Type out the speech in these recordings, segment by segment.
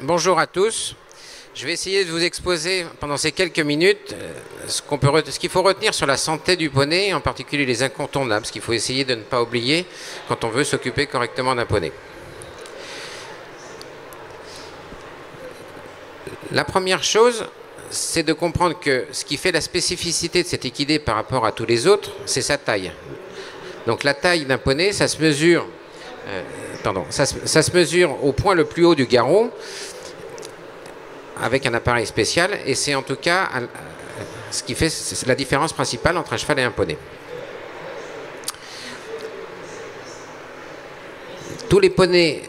Bonjour à tous. Je vais essayer de vous exposer pendant ces quelques minutes ce qu'il faut retenir sur la santé du poney, en particulier les incontournables, ce qu'il faut essayer de ne pas oublier quand on veut s'occuper correctement d'un poney. La première chose, c'est de comprendre que ce qui fait la spécificité de cet équidé par rapport à tous les autres, c'est sa taille. Donc la taille d'un poney, ça se mesure au point le plus haut du garrot avec un appareil spécial, et c'est en tout cas ce qui fait la différence principale entre un cheval et un poney. Tous les poneys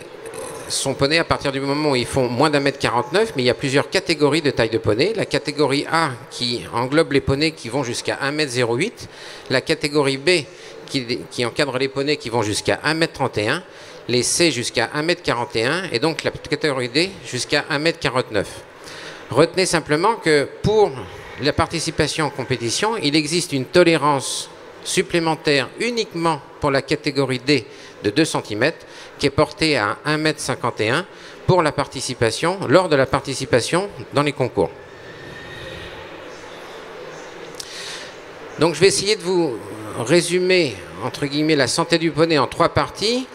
sont poneys à partir du moment où ils font moins d'1,49 m, mais il y a plusieurs catégories de taille de poney. La catégorie A qui englobe les poneys qui vont jusqu'à 1,08 m, la catégorie B qui encadre les poneys qui vont jusqu'à 1,31 m, les C jusqu'à 1,41 m et donc la catégorie D jusqu'à 1,49 m. Retenez simplement que pour la participation en compétition, il existe une tolérance supplémentaire uniquement pour la catégorie D de 2 cm qui est portée à 1,51 m pour la participation, lors de la participation dans les concours. Donc je vais essayer de vous résumer entre guillemets la santé du poney en 3 parties,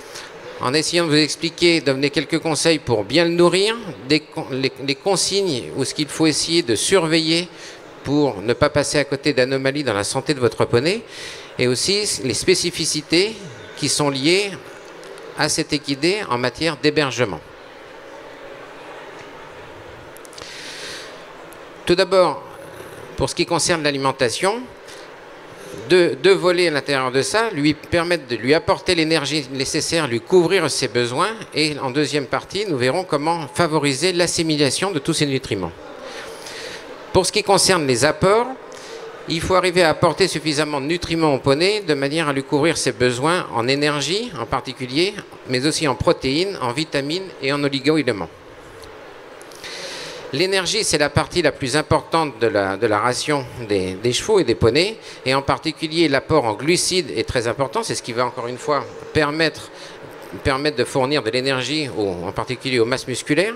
en essayant de vous expliquer, de donner quelques conseils pour bien le nourrir, les consignes ou ce qu'il faut essayer de surveiller pour ne pas passer à côté d'anomalies dans la santé de votre poney, et aussi les spécificités qui sont liées à cet équidé en matière d'hébergement. Tout d'abord, pour ce qui concerne l'alimentation, deux volets à l'intérieur de ça lui permettent de lui apporter l'énergie nécessaire, lui couvrir ses besoins, et en deuxième partie, nous verrons comment favoriser l'assimilation de tous ces nutriments. Pour ce qui concerne les apports, il faut arriver à apporter suffisamment de nutriments au poney de manière à lui couvrir ses besoins en énergie en particulier, mais aussi en protéines, en vitamines et en oligo-éléments. L'énergie, c'est la partie la plus importante de la ration des chevaux et des poneys, et en particulier l'apport en glucides est très important. C'est ce qui va encore une fois permettre de fournir de l'énergie, en particulier aux masses musculaires.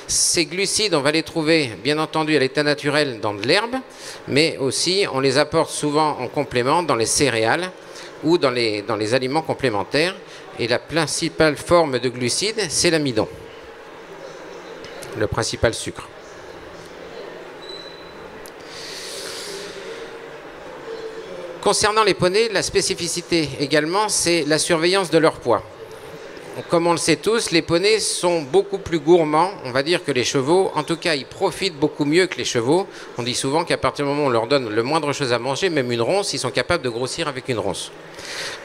Ces glucides, on va les trouver bien entendu à l'état naturel dans de l'herbe, mais aussi on les apporte souvent en complément dans les céréales ou dans les aliments complémentaires. Et la principale forme de glucides, c'est l'amidon, le principal sucre. Concernant les poneys, la spécificité également, c'est la surveillance de leur poids. Comme on le sait tous, les poneys sont beaucoup plus gourmands, on va dire, que les chevaux. En tout cas, ils profitent beaucoup mieux que les chevaux. On dit souvent qu'à partir du moment où on leur donne le moindre chose à manger, même une ronce, ils sont capables de grossir avec une ronce.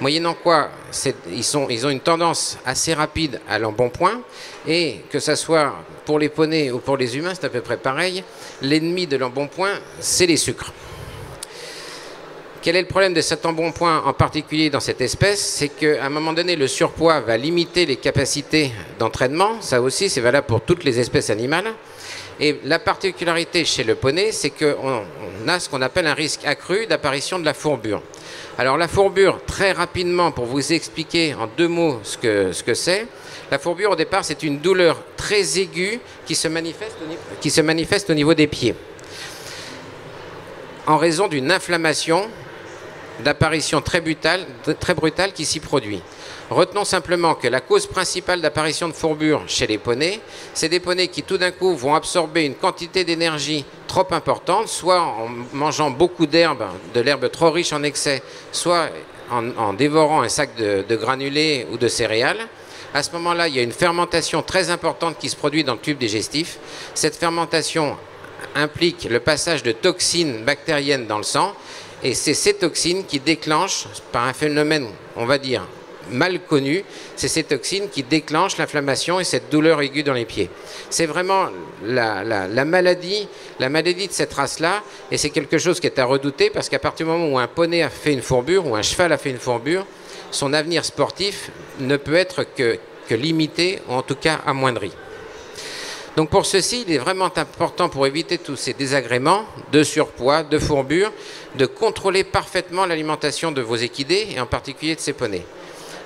Moyennant quoi, ils ont une tendance assez rapide à l'embonpoint, et que ce soit pour les poneys ou pour les humains, c'est à peu près pareil. L'ennemi de l'embonpoint, c'est les sucres. Quel est le problème de cet embonpoint en particulier dans cette espèce? C'est qu'à un moment donné, le surpoids va limiter les capacités d'entraînement. Ça aussi, c'est valable pour toutes les espèces animales. Et la particularité chez le poney, c'est qu'on a ce qu'on appelle un risque accru d'apparition de la fourbure. Alors la fourbure, très rapidement, pour vous expliquer en 2 mots ce que c'est, la fourbure au départ, c'est une douleur très aiguë qui se manifeste au niveau des pieds, en raison d'une inflammation d'apparition très brutale qui s'y produit. Retenons simplement que la cause principale d'apparition de fourbure chez les poneys, c'est des poneys qui tout d'un coup vont absorber une quantité d'énergie trop importante, soit en mangeant beaucoup d'herbe, de l'herbe trop riche en excès, soit en dévorant un sac de granulés ou de céréales. À ce moment-là, il y a une fermentation très importante qui se produit dans le tube digestif. Cette fermentation implique le passage de toxines bactériennes dans le sang, et c'est ces toxines qui déclenchent, par un phénomène, on va dire, mal connu, c'est ces toxines qui déclenchent l'inflammation et cette douleur aiguë dans les pieds. C'est vraiment la maladie de cette race-là, et c'est quelque chose qui est à redouter, parce qu'à partir du moment où un poney a fait une fourbure, ou un cheval a fait une fourbure, son avenir sportif ne peut être que limité, ou en tout cas amoindri. Donc pour ceci, il est vraiment important, pour éviter tous ces désagréments de surpoids, de fourbure, de contrôler parfaitement l'alimentation de vos équidés, et en particulier de ces poneys.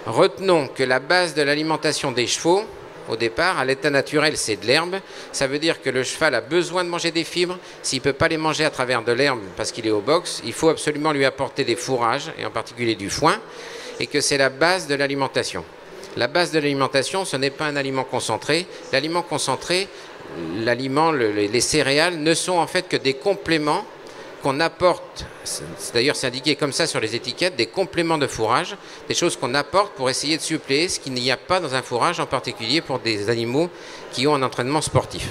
Retenons que la base de l'alimentation des chevaux, au départ. À l'état naturel, c'est de l'herbe. Ça veut dire que le cheval a besoin de manger des fibres. S'il ne peut pas les manger à travers de l'herbe parce qu'il est au box, il faut absolument lui apporter des fourrages, et en particulier du foin, et que c'est la base de l'alimentation. La base de l'alimentation, ce n'est pas un aliment concentré. L'aliment concentré, les céréales ne sont en fait que des compléments qu'on apporte, d'ailleurs c'est indiqué comme ça sur les étiquettes, des compléments de fourrage, des choses qu'on apporte pour essayer de suppléer ce qu'il n'y a pas dans un fourrage, en particulier pour des animaux qui ont un entraînement sportif.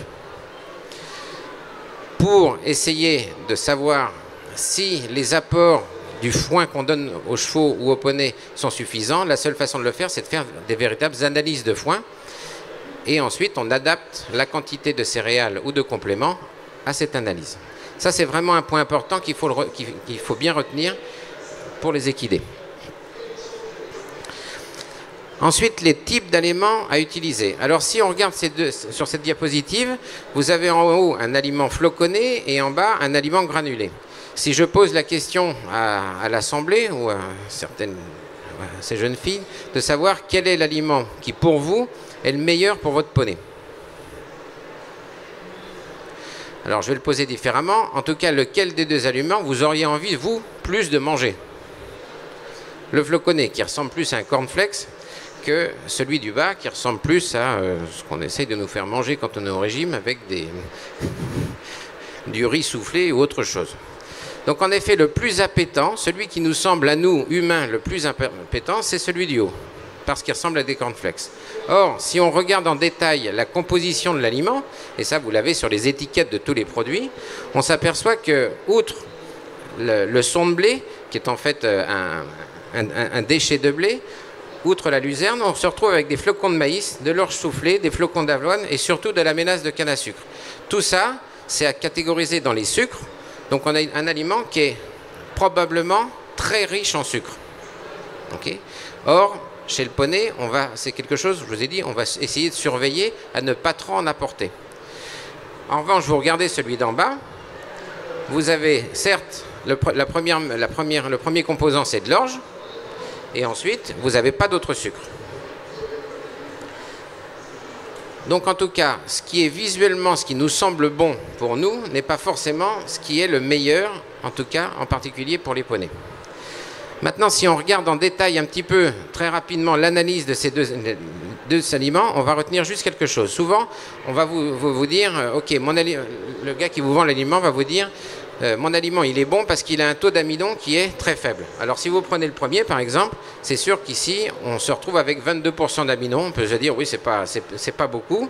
Pour essayer de savoir si les apports du foin qu'on donne aux chevaux ou aux poneys sont suffisants, la seule façon de le faire, c'est de faire des véritables analyses de foin, et ensuite on adapte la quantité de céréales ou de compléments à cette analyse. Ça, c'est vraiment un point important qu'il faut bien retenir pour les équidés. Ensuite, les types d'aliments à utiliser. Alors, si on regarde sur cette diapositive, vous avez en haut un aliment floconné et en bas un aliment granulé. Si je pose la question à l'Assemblée ou à ces jeunes filles de savoir quel est l'aliment qui, pour vous, est le meilleur pour votre poney. Alors, je vais le poser différemment. En tout cas, lequel des deux aliments vous auriez envie, vous, plus de manger? Le floconné, qui ressemble plus à un cornflakes, que celui du bas, qui ressemble plus à ce qu'on essaye de nous faire manger quand on est au régime, avec du riz soufflé ou autre chose. Donc, en effet, le plus appétant, celui qui nous semble à nous, humains, le plus appétant, c'est celui du haut, parce qu'il ressemble à des cornflakes. Or, si on regarde en détail la composition de l'aliment, et ça vous l'avez sur les étiquettes de tous les produits, on s'aperçoit que, outre le son de blé, qui est en fait un déchet de blé, outre la luzerne, on se retrouve avec des flocons de maïs, de l'orge soufflée, des flocons d'avoine et surtout de la mélasse de canne à sucre. Tout ça, c'est à catégoriser dans les sucres. Donc on a un aliment qui est probablement très riche en sucre. Okay. Or, chez le poney, c'est quelque chose, je vous ai dit, on va essayer de surveiller à ne pas trop en apporter. En revanche, vous regardez celui d'en bas, vous avez certes le premier composant, c'est de l'orge, et ensuite, vous n'avez pas d'autre sucre. Donc en tout cas, ce qui est visuellement, ce qui nous semble bon pour nous, n'est pas forcément ce qui est le meilleur, en tout cas, en particulier pour les poneys. Maintenant, si on regarde en détail un petit peu, très rapidement, l'analyse de ces deux aliments, on va retenir juste quelque chose. Souvent, on va vous dire, ok, le gars qui vous vend l'aliment va vous dire, mon aliment, il est bon parce qu'il a un taux d'amidon qui est très faible. Alors, si vous prenez le premier, par exemple, c'est sûr qu'ici, on se retrouve avec 22% d'amidon. On peut se dire, oui, c'est pas beaucoup.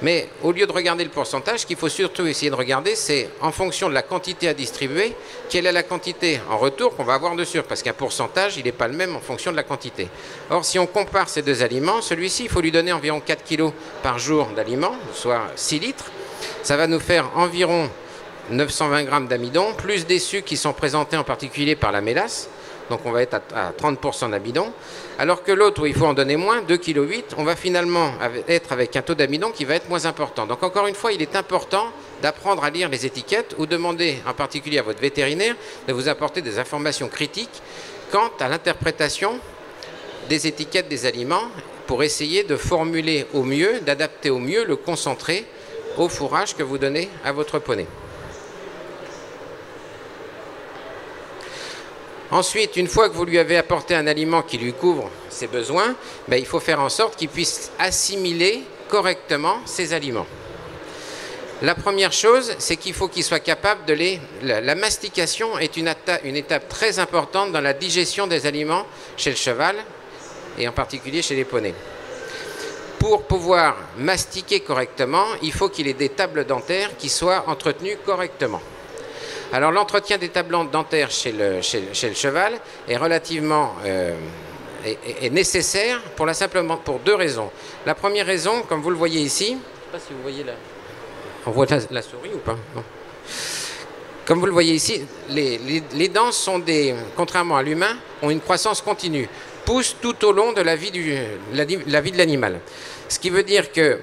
Mais au lieu de regarder le pourcentage, ce qu'il faut surtout essayer de regarder, c'est en fonction de la quantité à distribuer, quelle est la quantité en retour qu'on va avoir de sucre. Parce qu'un pourcentage, il n'est pas le même en fonction de la quantité. Or, si on compare ces deux aliments, celui-ci, il faut lui donner environ 4 kg par jour d'aliments, soit 6 litres. Ça va nous faire environ 920 grammes d'amidon, plus des sucres qui sont présentés en particulier par la mélasse. Donc on va être à 30% d'amidon. Alors que l'autre, où il faut en donner moins, 2,8 kg, on va finalement être avec un taux d'amidon qui va être moins important. Donc encore une fois, il est important d'apprendre à lire les étiquettes ou demander en particulier à votre vétérinaire de vous apporter des informations critiques quant à l'interprétation des étiquettes des aliments pour essayer de formuler au mieux, d'adapter au mieux le concentré au fourrage que vous donnez à votre poney. Ensuite, une fois que vous lui avez apporté un aliment qui lui couvre ses besoins, il faut faire en sorte qu'il puisse assimiler correctement ces aliments. La première chose, c'est qu'il faut qu'il soit capable de la mastication est une étape très importante dans la digestion des aliments chez le cheval et en particulier chez les poneys. Pour pouvoir mastiquer correctement, il faut qu'il ait des tables dentaires qui soient entretenues correctement. Alors l'entretien des tables dentaires chez le cheval est relativement est nécessaire pour deux raisons. La première raison, comme vous le voyez ici, je ne sais pas si vous voyez là, on voit la souris ou pas? Non. Comme vous le voyez ici, les dents contrairement à l'humain, ont une croissance continue, poussent tout au long de la vie de l'animal. Ce qui veut dire que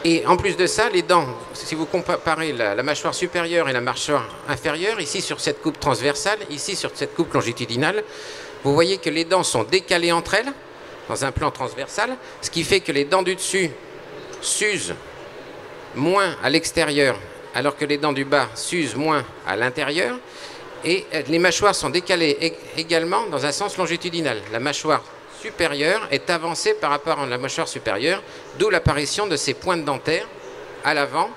et en plus de ça, les dents, si vous comparez la mâchoire supérieure et la mâchoire inférieure, ici sur cette coupe transversale, ici sur cette coupe longitudinale, vous voyez que les dents sont décalées entre elles. dans un plan transversal, ce qui fait que les dents du dessus s'usent moins à l'extérieur, alors que les dents du bas s'usent moins à l'intérieur. Et les mâchoires sont décalées également dans un sens longitudinal. La mâchoire supérieure est avancée par rapport à la mâchoire supérieure, d'où l'apparition de ces pointes dentaires à l'avant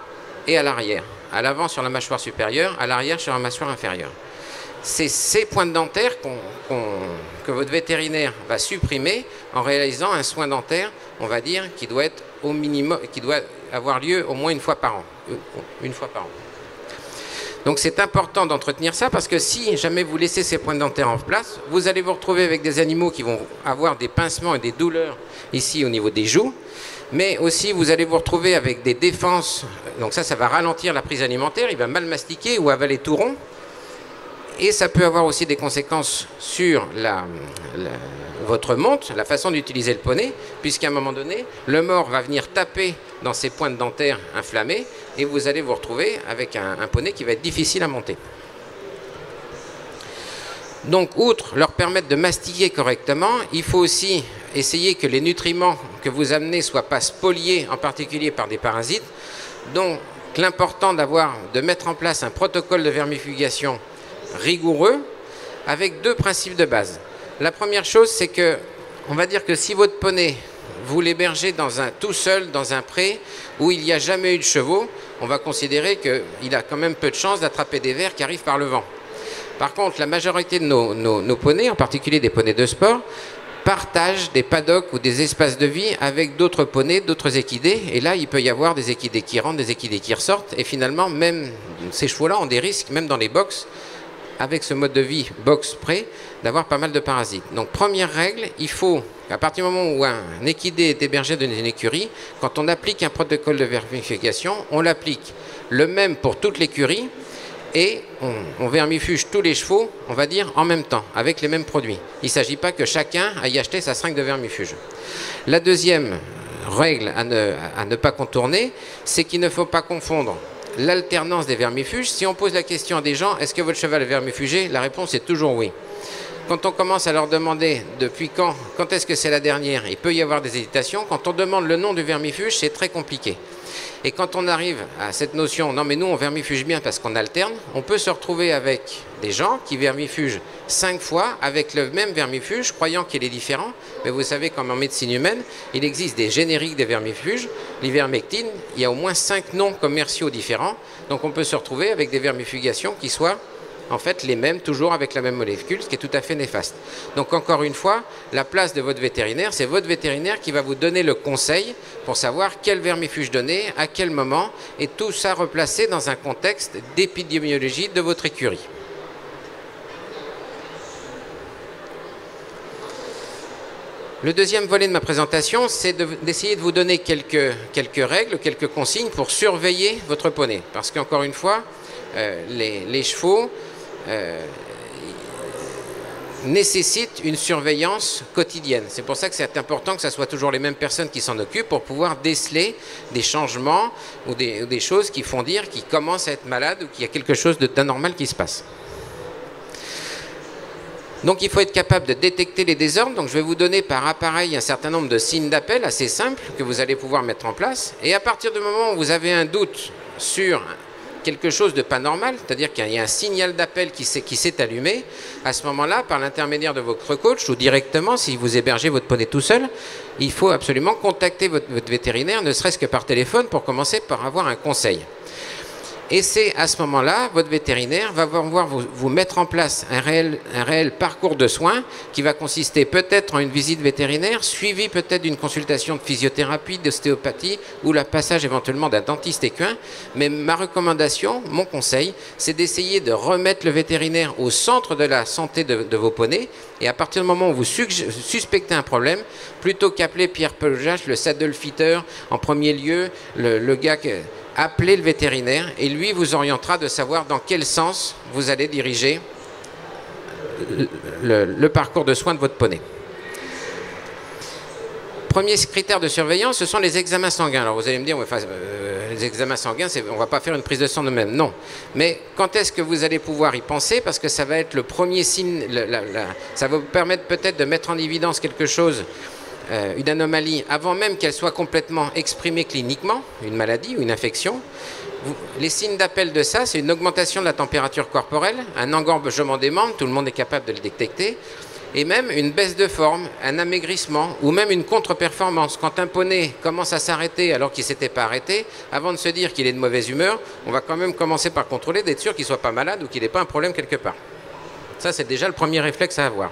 et à l'arrière. À l'avant sur la mâchoire supérieure, à l'arrière sur la mâchoire inférieure. C'est ces pointes dentaires que votre vétérinaire va supprimer en réalisant un soin dentaire, on va dire, qui doit être au minimum, qui doit avoir lieu au moins une fois par an. Donc c'est important d'entretenir ça parce que si jamais vous laissez ces pointes dentaires en place, vous allez vous retrouver avec des animaux qui vont avoir des pincements et des douleurs ici au niveau des joues, mais aussi vous allez vous retrouver avec des défenses, donc ça va ralentir la prise alimentaire, il va mal mastiquer ou avaler tout rond, et ça peut avoir aussi des conséquences sur votre monte, la façon d'utiliser le poney, puisqu'à un moment donné, le mors va venir taper dans ces pointes dentaires inflammées et vous allez vous retrouver avec un poney qui va être difficile à monter. Donc, outre leur permettre de mastiquer correctement, il faut aussi essayer que les nutriments que vous amenez ne soient pas spoliés, en particulier par des parasites. Donc, l'important de mettre en place un protocole de vermifugation rigoureux avec deux principes de base. La première chose, c'est que, on va dire que si votre poney, vous l'hébergez tout seul dans un pré où il n'y a jamais eu de chevaux, on va considérer qu'il a quand même peu de chances d'attraper des vers qui arrivent par le vent. Par contre, la majorité de nos poneys, en particulier des poneys de sport, partagent des paddocks ou des espaces de vie avec d'autres poneys, d'autres équidés. Et là, il peut y avoir des équidés qui rentrent, des équidés qui ressortent. Et finalement, même ces chevaux-là ont des risques, même dans les box, avec ce mode de vie box-pré, d'avoir pas mal de parasites. Donc, première règle, il faut, à partir du moment où un équidé est hébergé dans une écurie, quand on applique un protocole de vermification, on l'applique le même pour toute l'écurie et on vermifuge tous les chevaux, on va dire, en même temps, avec les mêmes produits. Il ne s'agit pas que chacun aille acheter sa seringue de vermifuge. La deuxième règle à ne pas contourner, c'est qu'il ne faut pas confondre l'alternance des vermifuges. Si on pose la question à des gens, est-ce que votre cheval est vermifugé? La réponse est toujours oui. Quand on commence à leur demander depuis quand est-ce que c'est la dernière, il peut y avoir des hésitations. Quand on demande le nom du vermifuge, c'est très compliqué. Et quand on arrive à cette notion, non mais nous on vermifuge bien parce qu'on alterne, on peut se retrouver avec des gens qui vermifugent 5 fois avec le même vermifuge, croyant qu'il est différent. Mais vous savez, comme en médecine humaine, il existe des génériques des vermifuges. L'ivermectine, il y a au moins 5 noms commerciaux différents. Donc on peut se retrouver avec des vermifugations qui soient en fait les mêmes, toujours avec la même molécule, ce qui est tout à fait néfaste. Donc encore une fois, la place de votre vétérinaire, c'est votre vétérinaire qui va vous donner le conseil pour savoir quel vermifuge donner, à quel moment, et tout ça replacé dans un contexte d'épidémiologie de votre écurie. Le deuxième volet de ma présentation, c'est d'essayer de vous donner quelques règles, quelques consignes pour surveiller votre poney. Parce qu'encore une fois, les chevaux nécessitent une surveillance quotidienne. C'est pour ça que c'est important que ce soit toujours les mêmes personnes qui s'en occupent pour pouvoir déceler des changements ou des choses qui font dire qu'ils commencent à être malades ou qu'il y a quelque chose d'anormal qui se passe. Donc il faut être capable de détecter les désordres. Donc je vais vous donner par appareil un certain nombre de signes d'appel assez simples que vous allez pouvoir mettre en place. Et à partir du moment où vous avez un doute sur quelque chose de pas normal, c'est-à-dire qu'il y a un signal d'appel qui s'est allumé, à ce moment-là, par l'intermédiaire de votre coach ou directement, si vous hébergez votre poney tout seul, il faut absolument contacter votre vétérinaire, ne serait-ce que par téléphone, pour commencer par avoir un conseil. Et c'est à ce moment-là, votre vétérinaire va pouvoir vous mettre en place un réel parcours de soins qui va consister peut-être en une visite vétérinaire, suivie peut-être d'une consultation de physiothérapie, d'ostéopathie ou le passage éventuellement d'un dentiste équin. Mais ma recommandation, mon conseil, c'est d'essayer de remettre le vétérinaire au centre de la santé de vos poneys. Et à partir du moment où vous suspectez un problème, plutôt qu'appeler Pierre-Paul Jache, le saddle fitter, en premier lieu, le gars appelez le vétérinaire et lui vous orientera de savoir dans quel sens vous allez diriger le parcours de soins de votre poney. Premier critère de surveillance, ce sont les examens sanguins. Alors vous allez me dire, les examens sanguins, on ne va pas faire une prise de sang de même. Non. Mais quand est-ce que vous allez pouvoir y penser? Parce que ça va être le premier signe, ça va vous permettre peut-être de mettre en évidence quelque chose une anomalie avant même qu'elle soit complètement exprimée cliniquement, une maladie ou une infection, les signes d'appel de ça, c'est une augmentation de la température corporelle, un engorgement des membres, tout le monde est capable de le détecter, et même une baisse de forme, un amaigrissement, ou même une contre-performance. Quand un poney commence à s'arrêter alors qu'il ne s'était pas arrêté, avant de se dire qu'il est de mauvaise humeur, on va quand même commencer par contrôler, d'être sûr qu'il ne soit pas malade ou qu'il n'ait pas un problème quelque part. Ça, c'est déjà le premier réflexe à avoir.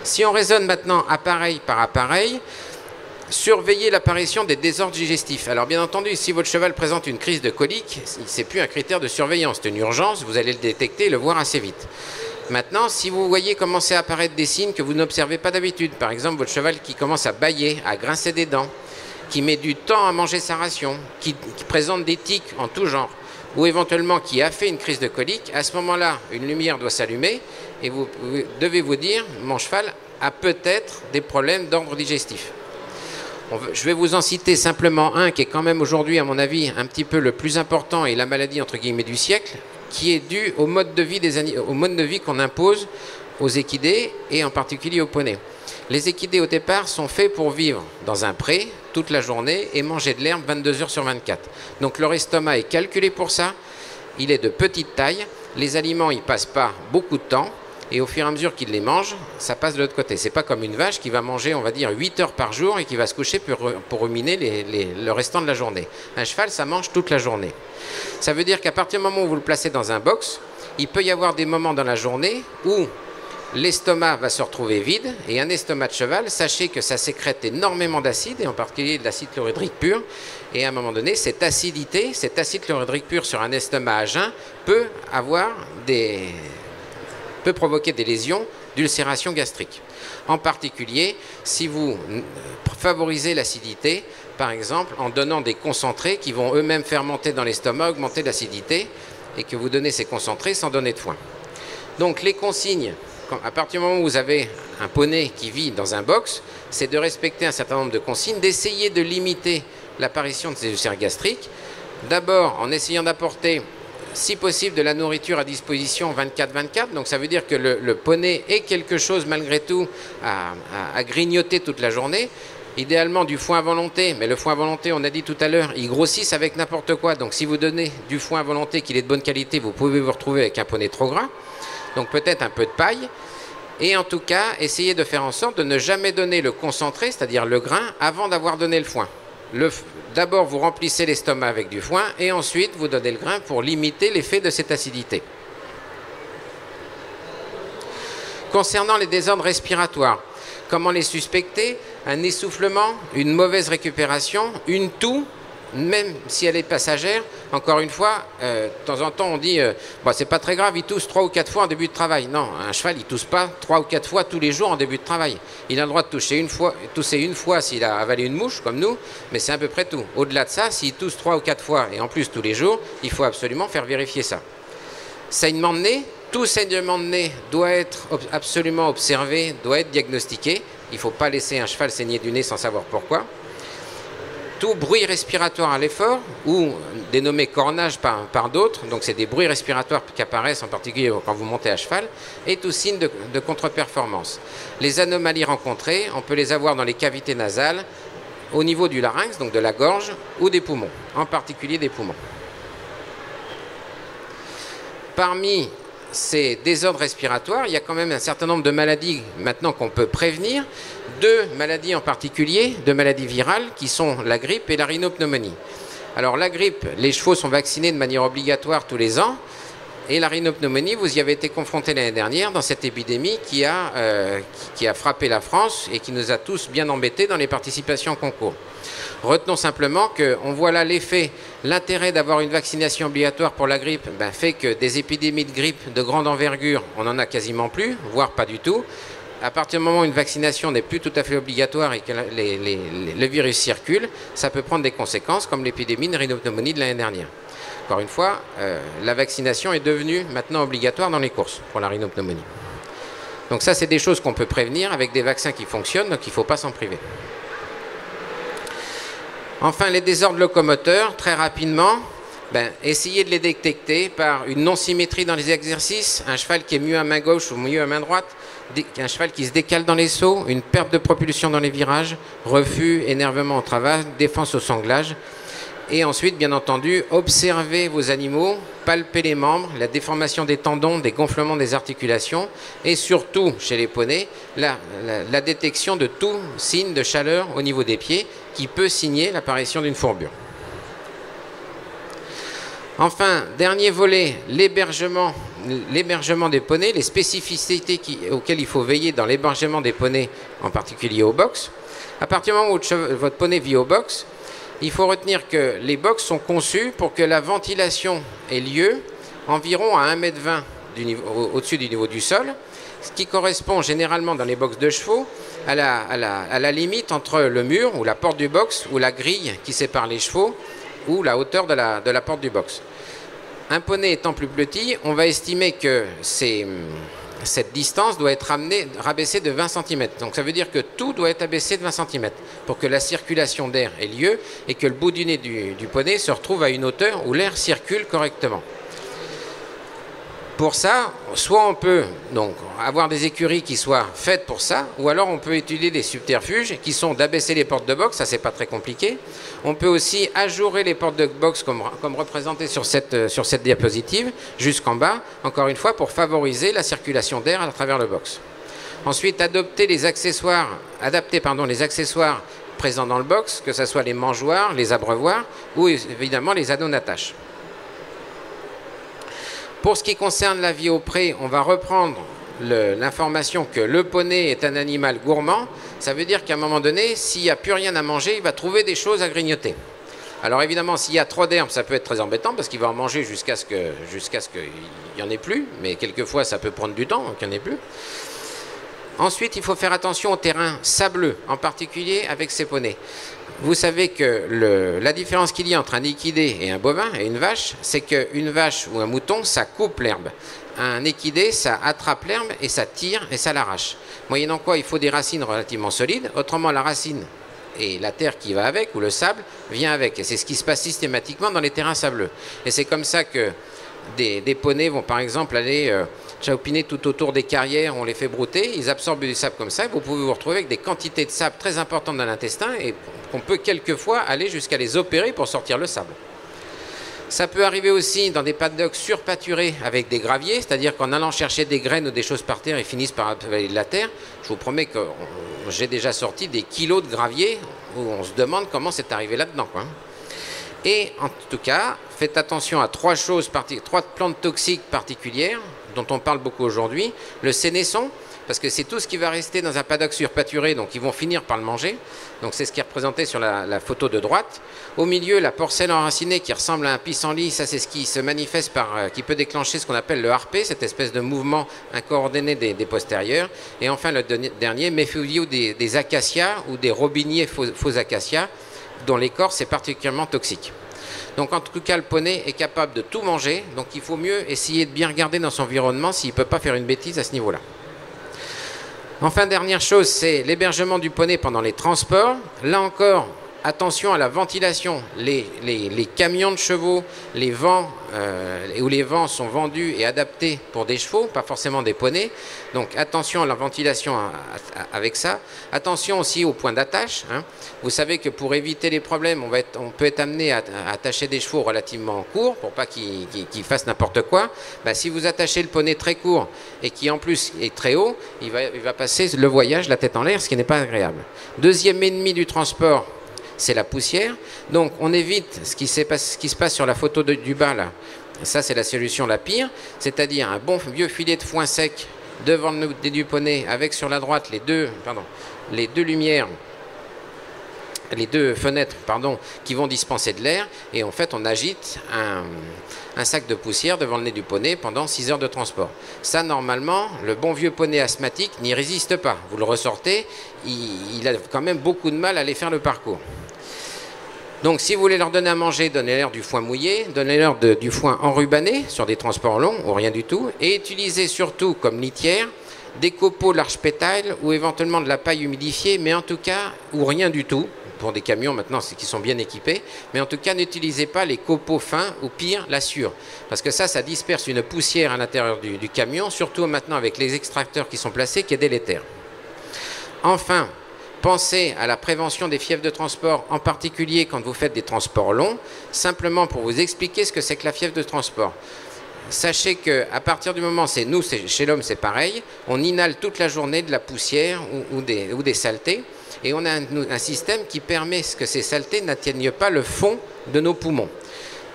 Si on raisonne maintenant appareil par appareil, surveillez l'apparition des désordres digestifs. Alors bien entendu, si votre cheval présente une crise de colique, ce n'est plus un critère de surveillance, c'est une urgence, vous allez le détecter et le voir assez vite. Maintenant, si vous voyez commencer à apparaître des signes que vous n'observez pas d'habitude, par exemple votre cheval qui commence à bâiller, à grincer des dents, qui met du temps à manger sa ration, qui présente des tics en tout genre, ou éventuellement qui a fait une crise de colique, à ce moment-là, une lumière doit s'allumer et vous devez vous dire, mon cheval a peut-être des problèmes d'ordre digestif. Je vais vous en citer simplement un qui est quand même aujourd'hui, à mon avis, un petit peu le plus important et la maladie entre guillemets du siècle, qui est dû au mode de vie qu'on impose aux équidés et en particulier aux poneys. Les équidés au départ sont faits pour vivre dans un pré toute la journée et manger de l'herbe 22 heures sur 24. Donc leur estomac est calculé pour ça, il est de petite taille, les aliments y passent pas beaucoup de temps et au fur et à mesure qu'ils les mangent, ça passe de l'autre côté. C'est pas comme une vache qui va manger, on va dire, 8 heures par jour et qui va se coucher pour ruminer le restant de la journée. Un cheval, ça mange toute la journée. Ça veut dire qu'à partir du moment où vous le placez dans un box, il peut y avoir des moments dans la journée où l'estomac va se retrouver vide, et un estomac de cheval, sachez que ça sécrète énormément d'acide, et en particulier de l'acide chlorhydrique pur, et à un moment donné, cette acidité, cet acide chlorhydrique pur sur un estomac à jeun peut provoquer des lésions d'ulcération gastrique. En particulier, si vous favorisez l'acidité, par exemple, en donnant des concentrés qui vont eux-mêmes fermenter dans l'estomac, augmenter l'acidité, et que vous donnez ces concentrés sans donner de foin. Donc les consignes, à partir du moment où vous avez un poney qui vit dans un box, c'est de respecter un certain nombre de consignes, d'essayer de limiter l'apparition de ces ulcères gastriques, d'abord en essayant d'apporter, si possible, de la nourriture à disposition 24/24, donc ça veut dire que le poney ait quelque chose malgré tout à grignoter toute la journée, idéalement du foin à volonté, mais le foin à volonté, on a dit tout à l'heure, ils grossissent avec n'importe quoi, donc si vous donnez du foin à volonté qu'il est de bonne qualité, vous pouvez vous retrouver avec un poney trop gras, donc peut-être un peu de paille, et en tout cas, essayez de faire en sorte de ne jamais donner le concentré, c'est-à-dire le grain, avant d'avoir donné le foin. D'abord, vous remplissez l'estomac avec du foin, et ensuite, vous donnez le grain pour limiter l'effet de cette acidité. Concernant les désordres respiratoires, comment les suspecter? Un essoufflement, une mauvaise récupération, une toux, même si elle est passagère. Encore une fois, de temps en temps on dit bon, c'est pas très grave, il tousse 3 ou 4 fois en début de travail. Non, un cheval il tousse pas 3 ou 4 fois tous les jours en début de travail. Il a le droit de tousser une fois s'il a avalé une mouche comme nous, mais c'est à peu près tout. Au-delà de ça, s'il tousse 3 ou 4 fois et en plus tous les jours, il faut absolument faire vérifier ça. Saignement de nez, tout saignement de nez doit être absolument observé, doit être diagnostiqué. Il ne faut pas laisser un cheval saigner du nez sans savoir pourquoi. Tout bruit respiratoire à l'effort, ou dénommé cornage par d'autres, donc c'est des bruits respiratoires qui apparaissent en particulier quand vous montez à cheval, et tout signe de contre-performance. Les anomalies rencontrées, on peut les avoir dans les cavités nasales, au niveau du larynx, donc de la gorge, ou des poumons, en particulier des poumons. Parmi ces désordres respiratoires, il y a quand même un certain nombre de maladies maintenant qu'on peut prévenir, 2 maladies en particulier, 2 maladies virales qui sont la grippe et la rhinopneumonie. Alors la grippe, les chevaux sont vaccinés de manière obligatoire tous les ans, et la rhinopneumonie, vous y avez été confronté l'année dernière dans cette épidémie qui a frappé la France et qui nous a tous bien embêtés dans les participations au concours. Retenons simplement qu'on voit là l'effet, l'intérêt d'avoir une vaccination obligatoire pour la grippe fait que des épidémies de grippe de grande envergure, on n'en a quasiment plus, voire pas du tout. À partir du moment où une vaccination n'est plus tout à fait obligatoire et que le virus circule, ça peut prendre des conséquences comme l'épidémie de rhinopneumonie de l'année dernière. Encore une fois, la vaccination est devenue maintenant obligatoire dans les courses pour la rhinopneumonie. Donc ça, c'est des choses qu'on peut prévenir avec des vaccins qui fonctionnent, donc il ne faut pas s'en priver. Enfin, les désordres locomoteurs, très rapidement, Essayez de les détecter par une non-symétrie dans les exercices, un cheval qui est mieux à main gauche ou mieux à main droite, un cheval qui se décale dans les sauts, une perte de propulsion dans les virages, refus, énervement au travail, défense au sanglage. Et ensuite, bien entendu, observez vos animaux, palpez les membres, la déformation des tendons, des gonflements des articulations et surtout, chez les poneys, la détection de tout signe de chaleur au niveau des pieds qui peut signer l'apparition d'une fourbure. Enfin, dernier volet, l'hébergement des poneys, les spécificités auxquelles il faut veiller dans l'hébergement des poneys, en particulier au box. À partir du moment où votre poney vit au box, il faut retenir que les box sont conçus pour que la ventilation ait lieu environ à 1,20 m au-dessus du niveau du sol, ce qui correspond généralement dans les box de chevaux à la limite entre le mur ou la porte du box ou la grille qui sépare les chevaux ou la hauteur de la porte du box. Un poney étant plus petit, on va estimer que cette distance doit être rabaissée de 20 cm. Donc ça veut dire que tout doit être abaissé de 20 cm pour que la circulation d'air ait lieu et que le bout du nez du poney se retrouve à une hauteur où l'air circule correctement. Pour ça, soit on peut donc avoir des écuries qui soient faites pour ça, ou alors on peut étudier des subterfuges qui sont d'abaisser les portes de box, ça c'est pas très compliqué. On peut aussi ajourer les portes de box comme représenté sur cette diapositive, jusqu'en bas, encore une fois pour favoriser la circulation d'air à travers le box. Ensuite, adapter les accessoires présents dans le box, que ce soit les mangeoires, les abreuvoirs, ou évidemment les anneaux d'attache. Pour ce qui concerne la vie au pré, on va reprendre l'information que le poney est un animal gourmand. Ça veut dire qu'à un moment donné, s'il n'y a plus rien à manger, il va trouver des choses à grignoter. Alors évidemment, s'il y a trop d'herbe, ça peut être très embêtant parce qu'il va en manger jusqu'à ce qu'il n'y en ait plus. Mais quelquefois, ça peut prendre du temps qu'il n'y en ait plus. Ensuite, il faut faire attention au terrain sableux, en particulier avec ces poneys. Vous savez que la différence qu'il y a entre un équidé et un bovin et une vache, c'est qu'une vache ou un mouton, ça coupe l'herbe. Un équidé, ça attrape l'herbe et ça tire et ça l'arrache. Moyennant quoi, il faut des racines relativement solides. Autrement, la racine et la terre qui va avec, ou le sable, vient avec. Et c'est ce qui se passe systématiquement dans les terrains sableux. Et c'est comme ça que des poneys vont par exemple aller chaopiner tout autour des carrières, on les fait brouter, ils absorbent du sable comme ça, et vous pouvez vous retrouver avec des quantités de sable très importantes dans l'intestin et qu'on peut quelquefois aller jusqu'à les opérer pour sortir le sable. Ça peut arriver aussi dans des paddocks surpâturés avec des graviers, c'est-à-dire qu'en allant chercher des graines ou des choses par terre, ils finissent par avaler de la terre. Je vous promets que j'ai déjà sorti des kilos de gravier où on se demande comment c'est arrivé là-dedans, quoi. Et en tout cas, faites attention à trois plantes toxiques particulières dont on parle beaucoup aujourd'hui. Le sénesson, parce que c'est tout ce qui va rester dans un paddock surpâturé, donc ils vont finir par le manger. Donc c'est ce qui est représenté sur la photo de droite. Au milieu, la porcelle enracinée qui ressemble à un pissenlit, ça c'est ce qui se manifeste qui peut déclencher ce qu'on appelle le harpé, cette espèce de mouvement incoordonné des postérieurs. Et enfin le dernier, méfiez-vous des acacias ou des robiniers faux acacias, dont l'écorce est particulièrement toxique. Donc en tout cas, le poney est capable de tout manger, donc il faut mieux essayer de bien regarder dans son environnement s'il ne peut pas faire une bêtise à ce niveau-là. Enfin, dernière chose, c'est l'hébergement du poney pendant les transports. Là encore, attention à la ventilation. Les camions de chevaux, les vents, où les vents sont vendus et adaptés pour des chevaux, pas forcément des poneys. Donc attention à la ventilation avec ça. Attention aussi au point d'attache. Vous savez que pour éviter les problèmes, on peut être amené à attacher des chevaux relativement courts pour pas qu'ils fassent n'importe quoi. Si vous attachez le poney très court et qui en plus est très haut, il va passer le voyage la tête en l'air, ce qui n'est pas agréable. Deuxième ennemi du transport, c'est la poussière. Donc on évite ce qui se passe sur la photo du bas là. Ça c'est la solution la pire, c'est-à-dire un bon vieux filet de foin sec devant le nez du poney avec sur la droite les deux fenêtres qui vont dispenser de l'air, et en fait on agite un sac de poussière devant le nez du poney pendant 6 heures de transport. Ça normalement, le bon vieux poney asthmatique n'y résiste pas. Vous le ressortez, il a quand même beaucoup de mal à aller faire le parcours. Donc si vous voulez leur donner à manger, donnez-leur du foin mouillé, donnez-leur du foin enrubanné sur des transports longs ou rien du tout, et utilisez surtout comme litière des copeaux large pétale ou éventuellement de la paille humidifiée, mais en tout cas, ou rien du tout, pour des camions maintenant qui sont bien équipés. Mais en tout cas, n'utilisez pas les copeaux fins ou pire, la sûre. Parce que ça disperse une poussière à l'intérieur du camion, surtout maintenant avec les extracteurs qui sont placés, qui est délétère. Enfin, pensez à la prévention des fièvres de transport, en particulier quand vous faites des transports longs, simplement pour vous expliquer ce que c'est que la fièvre de transport. Sachez qu'à partir du moment, chez l'homme c'est pareil, on inhale toute la journée de la poussière ou des saletés, et on a un système qui permet que ces saletés n'atteignent pas le fond de nos poumons.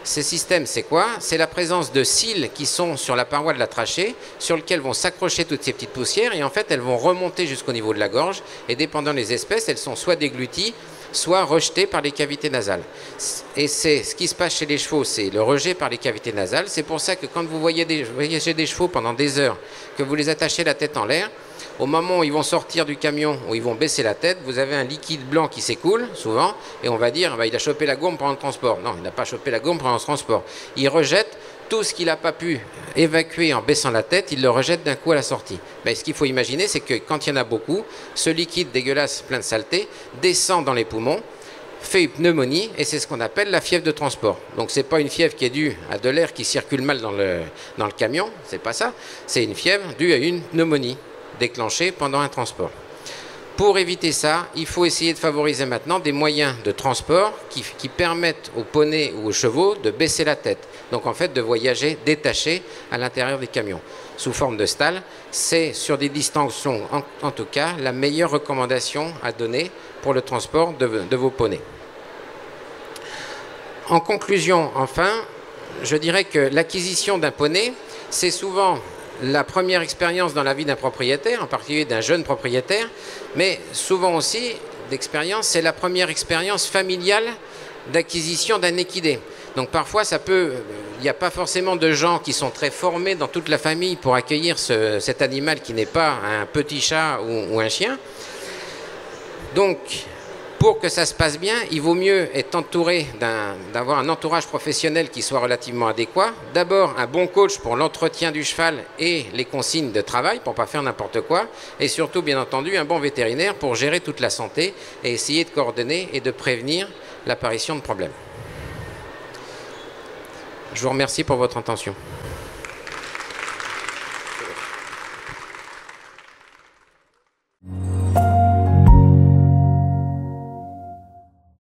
Ces systèmes, c'est quoi? C'est la présence de cils qui sont sur la paroi de la trachée, sur lesquels vont s'accrocher toutes ces petites poussières, et en fait, elles vont remonter jusqu'au niveau de la gorge, et dépendant des espèces, elles sont soit dégluties, soit rejetées par les cavités nasales. Et c'est ce qui se passe chez les chevaux, c'est le rejet par les cavités nasales. C'est pour ça que quand vous voyagez des chevaux pendant des heures, que vous les attachez la tête en l'air, au moment où ils vont sortir du camion, où ils vont baisser la tête, vous avez un liquide blanc qui s'écoule, souvent, et on va dire, il a chopé la gourme pendant le transport. Non, il n'a pas chopé la gourme pendant le transport. Il rejette tout ce qu'il n'a pas pu évacuer en baissant la tête, il le rejette d'un coup à la sortie. Ce qu'il faut imaginer, c'est que quand il y en a beaucoup, ce liquide dégueulasse plein de saleté descend dans les poumons, fait une pneumonie, et c'est ce qu'on appelle la fièvre de transport. Donc c'est pas une fièvre qui est due à de l'air qui circule mal dans le camion, c'est pas ça, c'est une fièvre due à une pneumonie déclenchée pendant un transport. Pour éviter ça, il faut essayer de favoriser maintenant des moyens de transport qui permettent aux poneys ou aux chevaux de baisser la tête. Donc en fait de voyager détaché à l'intérieur des camions. Sous forme de stalles, c'est sur des distances longues, en tout cas, la meilleure recommandation à donner pour le transport de vos poneys. En conclusion, enfin, je dirais que l'acquisition d'un poney, c'est souvent la première expérience dans la vie d'un propriétaire, en particulier d'un jeune propriétaire, mais souvent aussi d'expérience, c'est la première expérience familiale d'acquisition d'un équidé. Donc parfois, il n'y a pas forcément de gens qui sont très formés dans toute la famille pour accueillir cet animal qui n'est pas un petit chat ou un chien. Donc, pour que ça se passe bien, il vaut mieux être entouré d'avoir un entourage professionnel qui soit relativement adéquat. D'abord, un bon coach pour l'entretien du cheval et les consignes de travail pour ne pas faire n'importe quoi. Et surtout, bien entendu, un bon vétérinaire pour gérer toute la santé et essayer de coordonner et de prévenir l'apparition de problèmes. Je vous remercie pour votre attention.